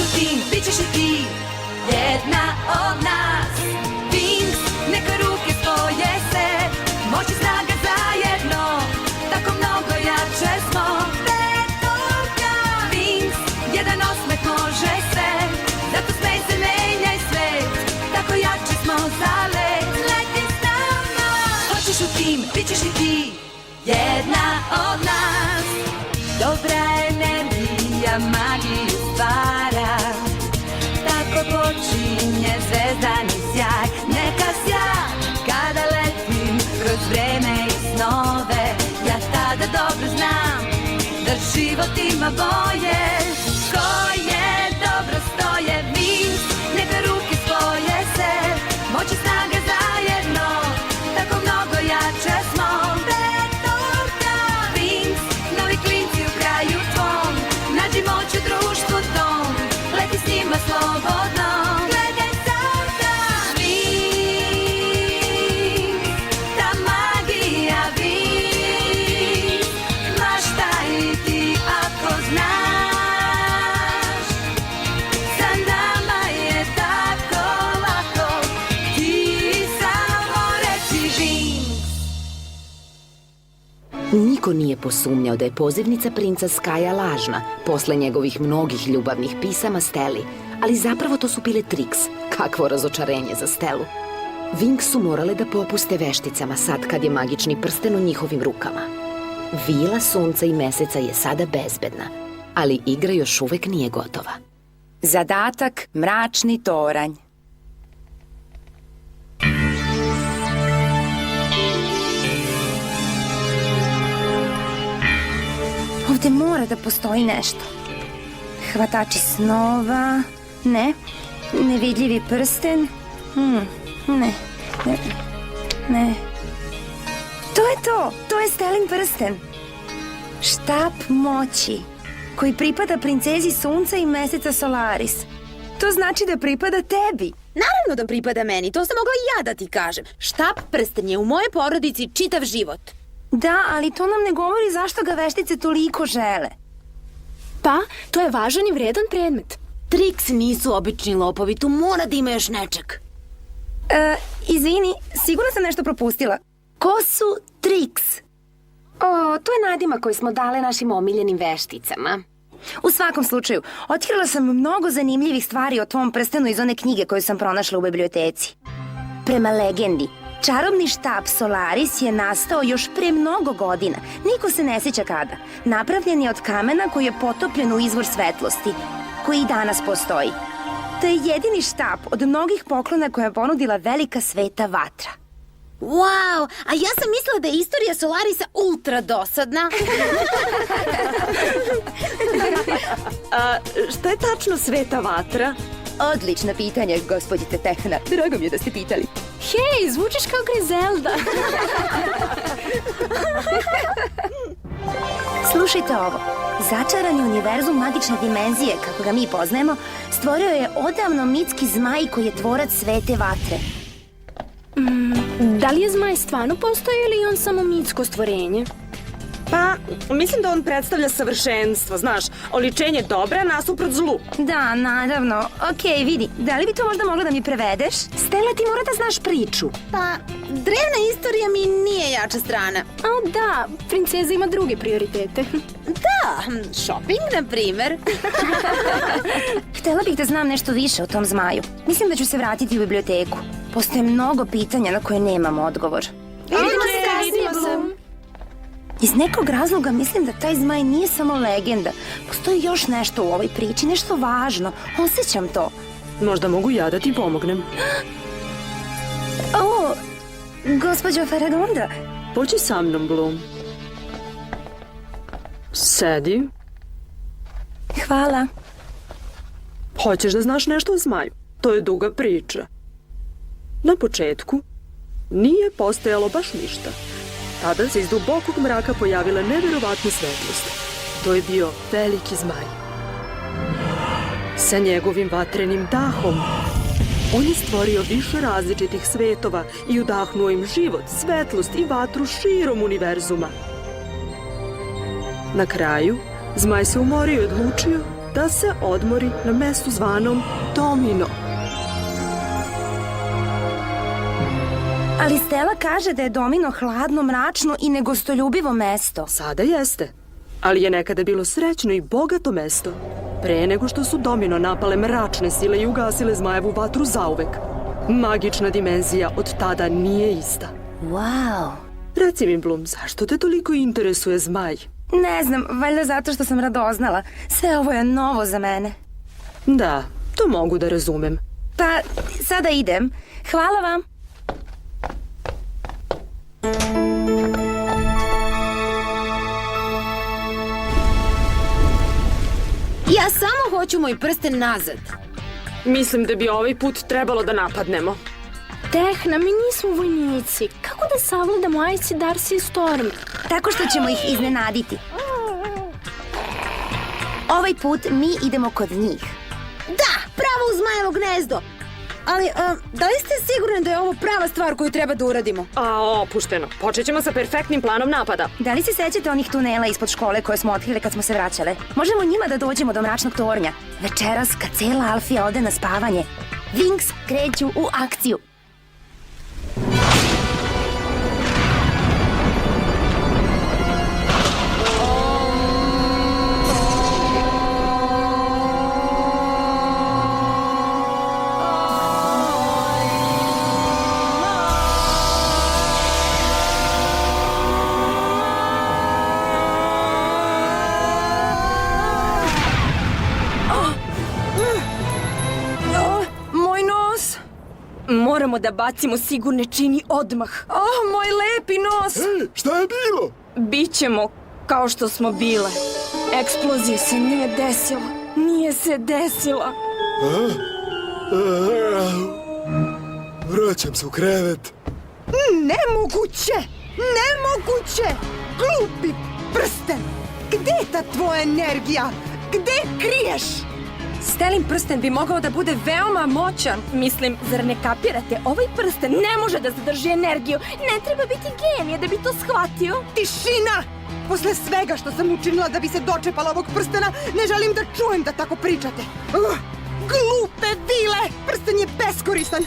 u tim, bit ćeš i ti jedna od nas. Wings, neka ruke spoje se, moć i snaga zajedno, tako mnogo jače smo. Petorka Wings, jedan osmeh može sve, zato smej se, menjaj svet, tako jači smo za let. Leti s nama. Hoćeš u tim, bit ćeš i ti jedna od nas. Dobra energija magiju stvara, tako počinje zvezdani sjaj. Neka sja kada letim kroz vreme i snove, ja tada dobro znam da život ima boje. Koje dobro stoje Wings, neka ruke spoje se, moć i snaga zajedno, tako mnogo jače smo. Petorka Wings, novi klinci u kraju tvom, nađi moć u društvu tom, leti s njima slobodno. Gledaj sada Wings, ta magija Wings, maštaj i ti ako znaš, sa nama je tako lako, ti samo reci Wings. Niko nije posumnjao da je pozivnica princa Skaja lažna posle njegovih mnogih ljubavnih pisama Steli, ali zapravo to su bile Trix. Kakvo razočarenje za Stelu. Wings su morale da popuste vešticama sad kad je magični prsten u njihovim rukama. Vila sunca i meseca je sada bezbedna, ali igra još uvek nije gotova. Zadatak mračni toranj. Ovde mora da postoji nešto. Hvatači snova, ne. Nevidljivi prsten, ne. To je Stelin prsten. Štap moći, koji pripada princezi sunca i meseca Solaris. To znači da pripada tebi. Naravno da pripada meni, to sam mogla i ja da ti kažem. Štap prsten je u moje porodici čitav život. Da, ali to nam ne govori zašto ga veštice toliko žele. Pa, to je važan i vredan predmet. Trix nisu obični lopovi, tu mora da ima još nečeg. Izvini, sigurno sam nešto propustila. Ko su Trix? O, to je nadimak koji smo dale našim omiljenim vešticama. U svakom slučaju, otkrila sam mnogo zanimljivih stvari o tvom prstenu iz one knjige koju sam pronašla u biblioteci. Prema legendi, čarobni štap Solaris je nastao još pre mnogo godina. Niko se ne sjeća kada. Napravljen je od kamena koji je potopljen u izvor svetlosti, koji i danas postoji. To je jedini štap od mnogih poklona koje je ponudila velika sveta vatra. Wow, a ja sam mislila da je istorija Solarisa ultra dosadna. Šta je tačno sveta vatra? Odlično pitanje, gospođice Tehna. Drago mi je da ste pitali. Hej, zvučiš kao Grizelda. Slušajte ovo. Začarani univerzum magične dimenzije, kako ga mi poznajemo, stvorio je odavno mitski zmaj koji je tvorac svete vatre. Da li je zmaj stvarno postoji ili je on samo mitsko stvorenje? Pa, mislim da on predstavlja savršenstvo, znaš, oličenje dobra nasuprot zlu. Da, naravno. Okej, vidi, da li bi to možda mogla da mi prevedeš? Stella, ti mora da znaš priču. Pa, drevna istorija mi nije jača strana. A da, princeza ima druge prioritete. Da, shopping, na primer. Htela bih da znam nešto više o tom zmaju. Mislim da ću se vratiti u biblioteku. Postoje mnogo pitanja na koje nemam odgovor. Vidimo se kasnije, Bloom. Iz nekog razloga mislim da taj zmaj nije samo legenda. Postoji još nešto u ovoj priči, nešto važno. Osjećam to. Možda mogu ja da ti pomognem. O, gospođo Faragonda. Pođi sa mnom, Bloom. Sedi. Hvala. Hoćeš da znaš nešto o zmaju? To je duga priča. Na početku nije postojalo baš ništa. Tada se iz dubokog mraka pojavila neverovatna svetlost. To je bio veliki zmaj. Sa njegovim vatrenim dahom on je stvorio više različitih svetova i udahnuo im život, svetlost i vatru širom univerzuma. Na kraju, zmaj se umorio i odlučio da se odmori na mestu zvanom Domino. Ali Stella kaže da je Domino hladno, mračno i negostoljubivo mesto. Sada jeste, ali je nekada bilo srećno i bogato mesto. Pre nego što su Domino napale mračne sile i ugasile zmajevu vatru zauvek. Magična dimenzija od tada nije ista. Wow. Reci mi, Bloom, zašto te toliko interesuje zmaj? Ne znam, valjda zato što sam radoznala. Sve ovo je novo za mene. Da, to mogu da razumem. Pa, sada idem. Hvala vam. Ja samo hoću moj prsten nazad. Mislim da bi ovaj put trebalo da napadnemo. Tehna, mi nismo vojnici. Kako da savladamo Ice, Darcy i Storm? Tako što ćemo ih iznenaditi. Ovaj put mi idemo kod njih. Da, pravo u zmajevo gnezdo. Ali, da li ste sigurni da je ovo prava stvar koju treba da uradimo? Opušteno. Počet ćemo sa perfektnim planom napada. Da li se sećate onih tunela ispod škole koje smo otkrile kad smo se vraćale? Možemo njima da dođemo do mračnog tornja. Večeras, kad cela Alfija ode na spavanje, Winx kreću u akciju. Moj nos! Moramo da bacimo sigurne čini odmah. Oh, moj lepi nos! Ej, šta je bilo? Bićemo kao što smo bile. Eksplozija se nije desila. Nije se desila. Vraćam se u krevet. Nemoguće! Nemoguće! Glupi prsten! Gde je ta tvoja energija? Gde kriješ? Stelin prsten bi mogao da bude veoma moćan. Mislim, zar ne kapirate? Ovaj prsten ne može da zadrži energiju. Ne treba biti genije da bi to shvatio. Tišina! Posle svega što sam učinila da bi se dočepala ovog prstena, ne želim da čujem da tako pričate. Glupe vile! Prsten je beskoristan!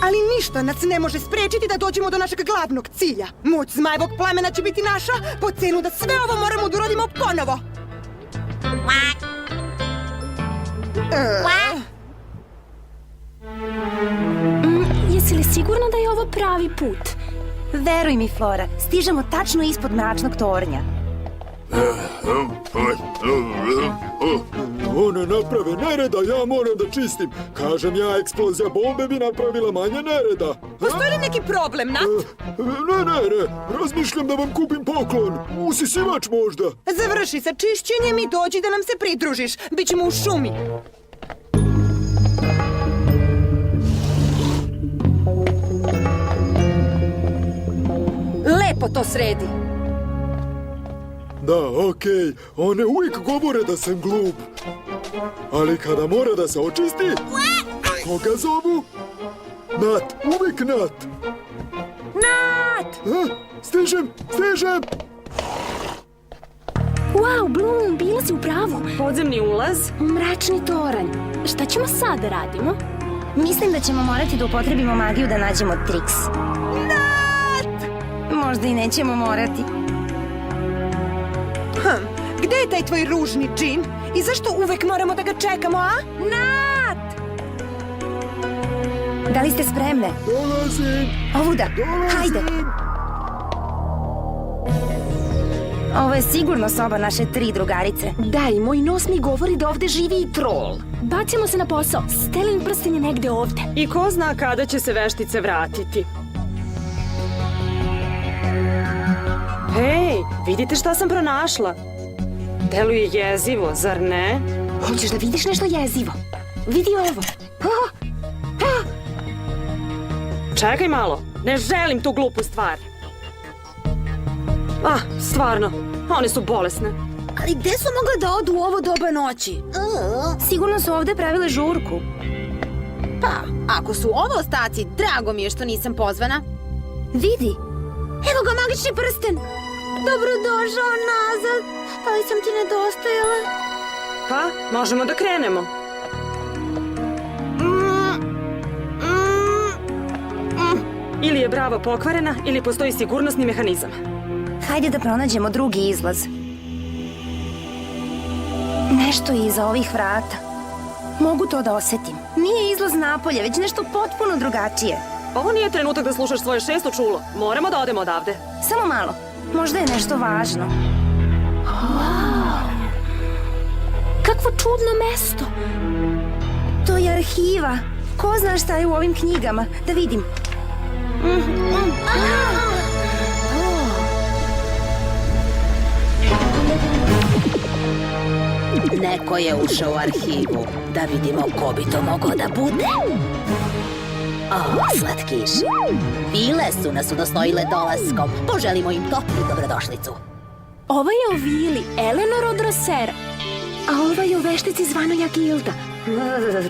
Ali ništa nas ne može sprečiti da dođemo do našeg glavnog cilja. Moć zmajevog plemena će biti naša, po cenu da sve ovo moramo da uradimo ponovo. Jesi li sigurna da je ovo pravi put? Veruj mi, Flora, stižemo tačno ispod mračnog tornja. One naprave nereda, ja moram da čistim. Kažem ja, eksplozija bombe bi napravila manje nereda. Postoji li neki problem, Nat? Ne, razmišljam da vam kupim poklon. Usisivač možda. Završi sa čišćenjem i dođi da nam se pridružiš. Bićemo u šumi. Lepo to sredi. Da, okej, one uvijek govore da sam glup. Ali kada mora da se očisti, koga zovu? Nat, uvijek Nat. Nat! Stižem! Wow, Bloom, bila si u pravu. Podzemni ulaz? Mračni toranj. Šta ćemo sad da radimo? Mislim da ćemo morati da upotrebimo magiju da nađemo Trix. Nat! Možda i nećemo morati. Gde je taj tvoj ružni džin? I zašto uvek moramo da ga čekamo, a? Nat! Da li ste spremne? Dolazim! Ovuda, hajde! Ovo je sigurno soba naše 3 drugarice. Da, i moj nos mi govori da ovde živi i trol. Bacimo se na posao. Stelin prsten je negde ovde. I ko zna kada će se veštice vratiti. Hej, vidite šta sam pronašla? Deluje jezivo, zar ne? Hoćeš da vidiš nešto jezivo? Vidi ovo. Čekaj malo, ne želim tu glupu stvar. Stvarno, one su bolesne. Ali gde su mogle da odu u ovo doba noći? Sigurno su ovde pravile žurku. Pa, ako su ovo ostaci, drago mi je što nisam pozvana. Vidi. Evo ga, magični prsten. Dobrodošao nazad. Da li sam ti nedostajala? Pa, možemo da krenemo. Ili je brava pokvarena, ili postoji sigurnosni mehanizam. Hajde da pronađemo drugi izlaz. Nešto je iza ovih vrata. Mogu to da osetim. Nije izlaz napolje, već nešto potpuno drugačije. Ovo nije trenutak da slušaš svoje šesto čulo. Moramo da odemo odavde. Samo malo. Možda je nešto važno. Kakvo čudno mesto. To je arhiva. Ko zna šta je u ovim knjigama? Da vidim. Neko je ušao u arhivu. Da vidimo ko bi to mogao da bude. O, slatkiši. Vile su nas udostojile dolaskom. Poželimo im toplu dobrodošlicu. Ova je o vili Eleanor od Rosera. A ova je u veštici zvanoja Gilda.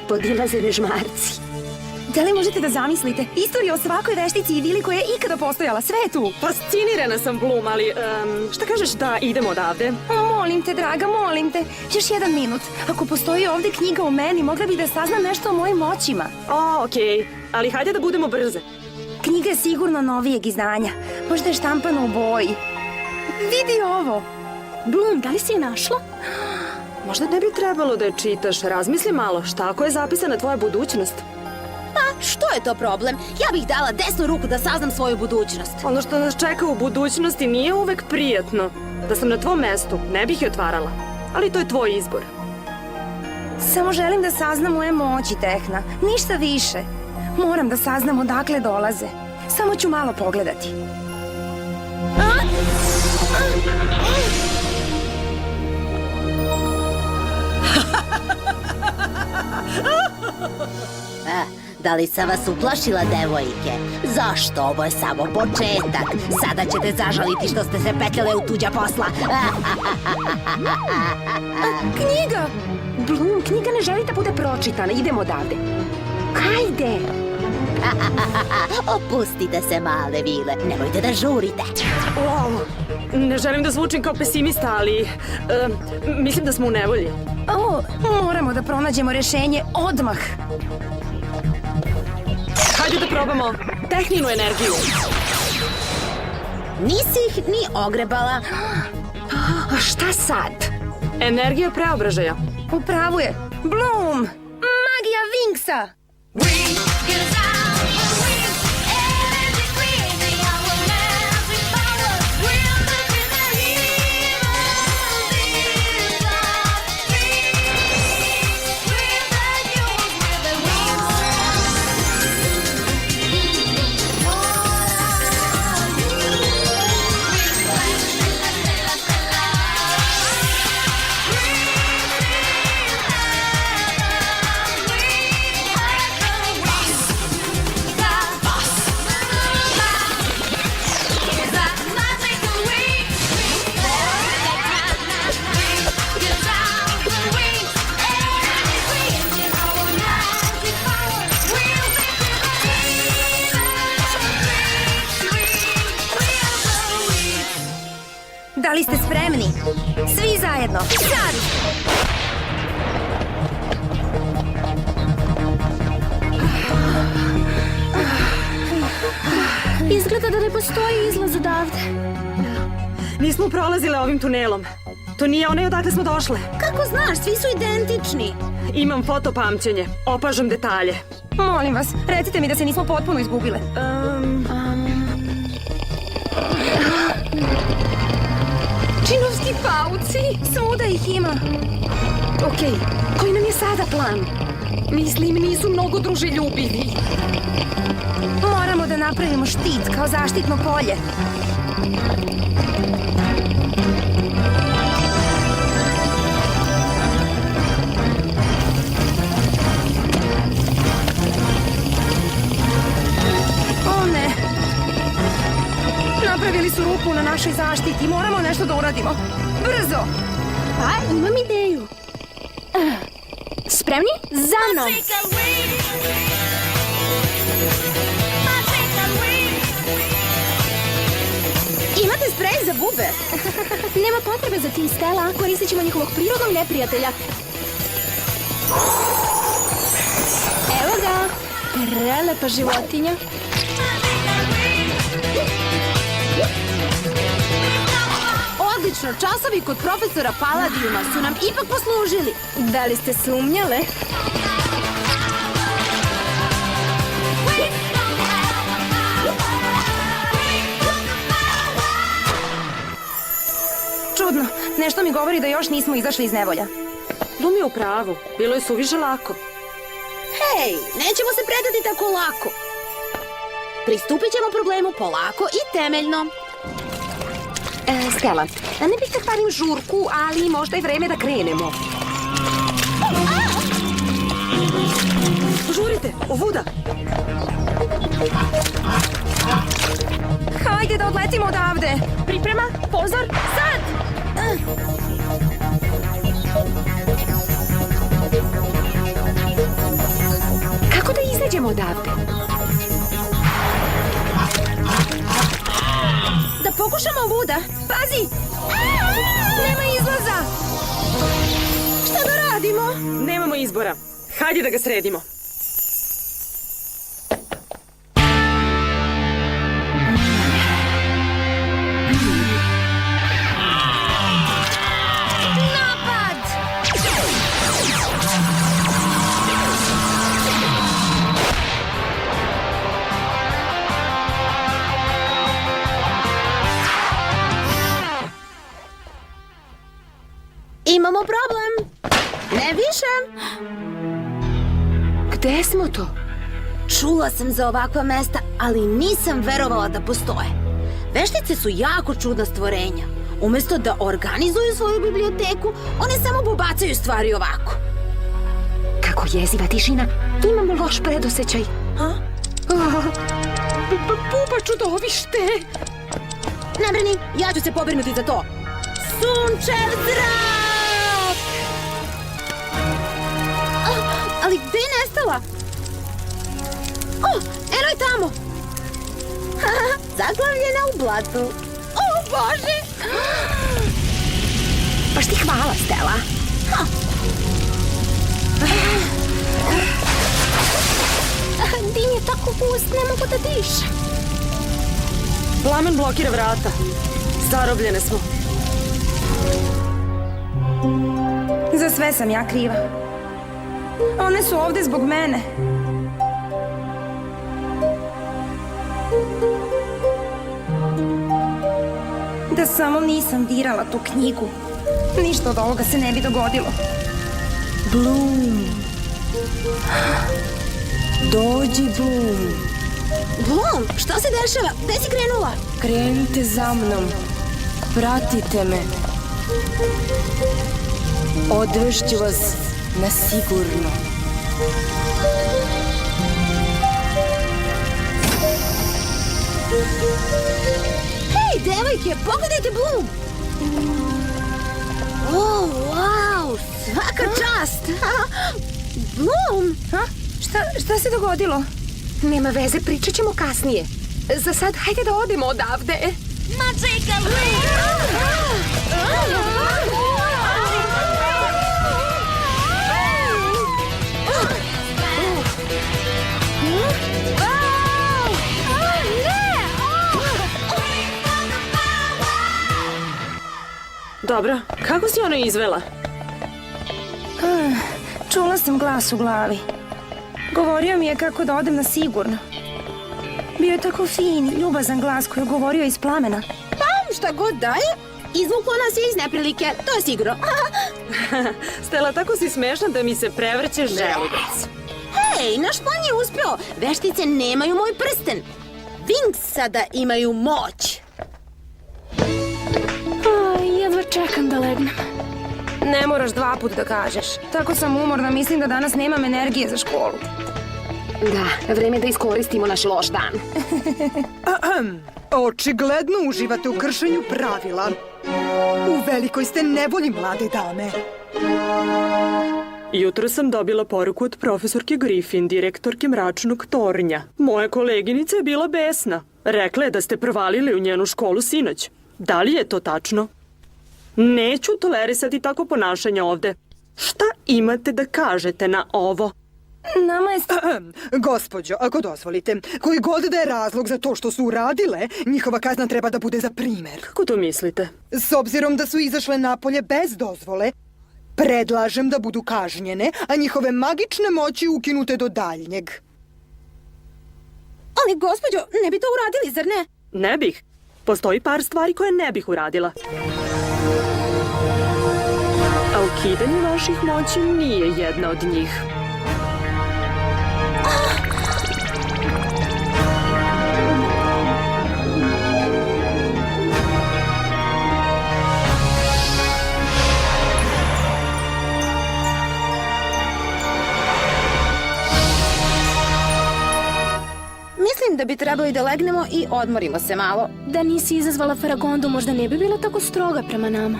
Podilazene žmarci. Da li možete da zamislite istoriju o svakoj veštici i vili koja je ikada postojala? Sve je tu. Fascinirana sam, Bloom, ali šta kažeš da idemo odavde? Molim te, draga, molim te. Još jedan minut. Ako postoji ovde knjiga o meni, mogla bih da saznam nešto o mojim moćima. O, okej. Ali hajde da budemo brze. Knjiga je sigurno novijeg izdanja. Možda je štampana u boji. Vidi ovo. Bloom, da li si je našla? Možda ne bi trebalo da je čitaš. Razmisli malo, šta ako je zapisana tvoja budućnost? Što je to problem? Ja bih dala desnu ruku da saznam svoju budućnost. Ono što nas čeka u budućnosti nije uvek prijatno. Da sam na tvom mestu, ne bih je otvarala. Ali to je tvoj izbor. Samo želim da saznam moje moći, Tehna. Ništa više. Moram da saznam odakle dolaze. Samo ću malo pogledati. Da li sam vas uplašila, devojke? Zašto? Ovo je samo početak. Sada ćete zažaliti što ste se petljale u tuđa posla. Knjiga! Bloom, knjiga ne želi da bude pročitana. Idemo odavde. Hajde! Opustite se, male vile. Nemojte da žurite. Wow. Ne želim da zvučim kao pesimista, ali mislim da smo u nevolji. Moramo da pronađemo rešenje odmah. Hajde da probamo Tehninu energiju. Nisi ih ni ogrebala. A šta sad? Energija preobražaja. U pravu je. Bloom! Magija Winksa! Da li ste spremni? Svi zajedno. Sad! Izgleda da ne postoji izlaz odavde. Nismo prolazile ovim tunelom. To nije onaj odakle smo došle. Kako znaš, svi su identični. Imam fotopamćenje. Opažam detalje. Molim vas, recite mi da se nismo potpuno izgubile. Činovski pauci! Svuda ih ima. Okej, koji nam je sada plan? Mislim, nisu mnogo druželjubivi. Moramo da napravimo štit kao zaštitno polje. O ne! Napravili su rupu na našoj zaštiti. Moramo nešto da uradimo. Brzo! Pa, imam ideju. Spremni? Za mnom! Imate sprej za bube. Nema potrebe za tim, Stella. Koristit ćemo njihovog prirodnog neprijatelja. Evo ga. Prelepa životinja. Odlično, časovi kod profesora Paladijuma su nam ipak poslužili. Da li ste sumnjale? Čudno, nešto mi govori da još nismo izašli iz nevolja. Lumi je u pravu. Bilo je suviše lako. Hej, nećemo se predati tako lako. Pristupit ćemo problemu polako i temeljno. Stella, ne bih da hvalim žurku, ali možda je vreme da krenemo. Žurite, ovuda! Hajde da odletimo odavde. Priprema, pozor, sad! Kako da izađemo odavde? Da pokušamo ovuda. Pazi! Nema izlaza! Šta da radimo? Nemamo izbora. Hajde da ga sredimo. Imamo problem. Ne više. Gde smo to? Čula sam za ovakva mesta, ali nisam verovala da postoje. Veštice su jako čudna stvorenja. Umesto da organizuju svoju biblioteku, one samo pobacaju stvari ovako. Kako jeziva tišina. Imamo loš predosećaj. Pupa čudovište. Ne brini, ja ću se pobrinuti za to. Sunčev zrak! Ali gde je nestala? Eno je tamo. Zaglavljena u blatu. O, Bože! Baš ti hvala, Stella. Dim je tako gust, ne mogu da dišem. Plamen blokira vrata. Zarobljene smo. Za sve sam ja kriva. One su ovde zbog mene. Da samo nisam dirala tu knjigu, ništa od ovoga se ne bi dogodilo. Bloom. Dođi, Bloom. Blom, šta se dešava? Gde si krenula? Krenite za mnom. Pratite me. Odvešću vas na sigurno. Hej, devojke, pogledajte Bloom! O, wow, svaka čast! Bloom! Šta se dogodilo? Nema veze, pričat ćemo kasnije. Za sad, hajde da odemo odavde. Dobro, kako si ono izvela? Čula sam glas u glavi. Govorio mi je kako da odem na sigurno. Bio je tako fin, ljubazan glas koji je govorio iz plamena. Šta god da je, izvuklo nas je iz neprilike, to je sigurno. Stella, tako si smešna da mi se prevrće želudac. Hej, naš plan je uspeo. Veštice nemaju moj prsten. Winx sada imaju moć. Jedva čekam da legnem. Ne moraš 2 puta da kažeš. Tako sam umorna, mislim da danas nemam energije za školu. Da, vreme da iskoristimo naš loš dan. Očigledno uživate u kršenju pravila. U velikoj ste nevolji, mlade dame. Jutro sam dobila poruku od profesorke Griffin, direktorke mračnog tornja. Moja koleginica je bila besna. Rekla je da ste provalili u njenu školu sinoć. Da li je to tačno? Neću tolerisati tako ponašanje ovde. Šta imate da kažete na ovo? Nama je... Gospođo, ako dozvolite, koji god da je razlog za to što su uradile, njihova kazna treba da bude za primer. Kako to mislite? S obzirom da su izašle napolje bez dozvole, predlažem da budu kažnjene, a njihove magične moći ukinute do daljnjeg. Ali, gospođo, ne bi to uradili, zar ne? Ne bih. Postoji par stvari koje ne bih uradila. A ukidanje vaših moći nije jedna od njih. Mislim da bi trebali da legnemo i odmorimo se malo. Da nisi izazvala Faragondu, možda ne bi bila tako stroga prema nama.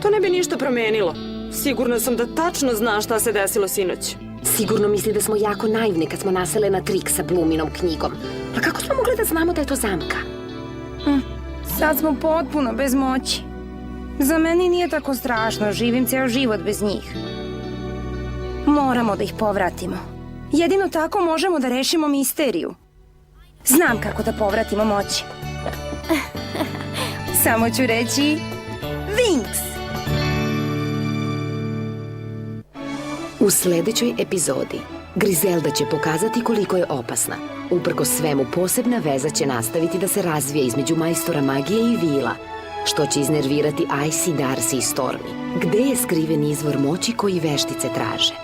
To ne bi ništa promenilo. Sigurna sam da tačno zna šta se desilo sinoć. Sigurno misli da smo jako naivne kad smo nasele na trik sa Bluminom knjigom. A kako smo mogli da znamo da je to zamka? Sad smo potpuno bez moći. Za meni nije tako strašno, živim ceo život bez njih. Moramo da ih povratimo. Jedino tako možemo da rešimo misteriju. Znam kako da povratimo moći. Samo ću reći... Winx! U sledećoj epizodi Griselda će pokazati koliko je opasna. Uprkos svemu, posebna veza će nastaviti da se razvija između majstora magije i vila, što će iznervirati Icy, Darcy i Stormy. Gde je skriven izvor moći koji veštice traže?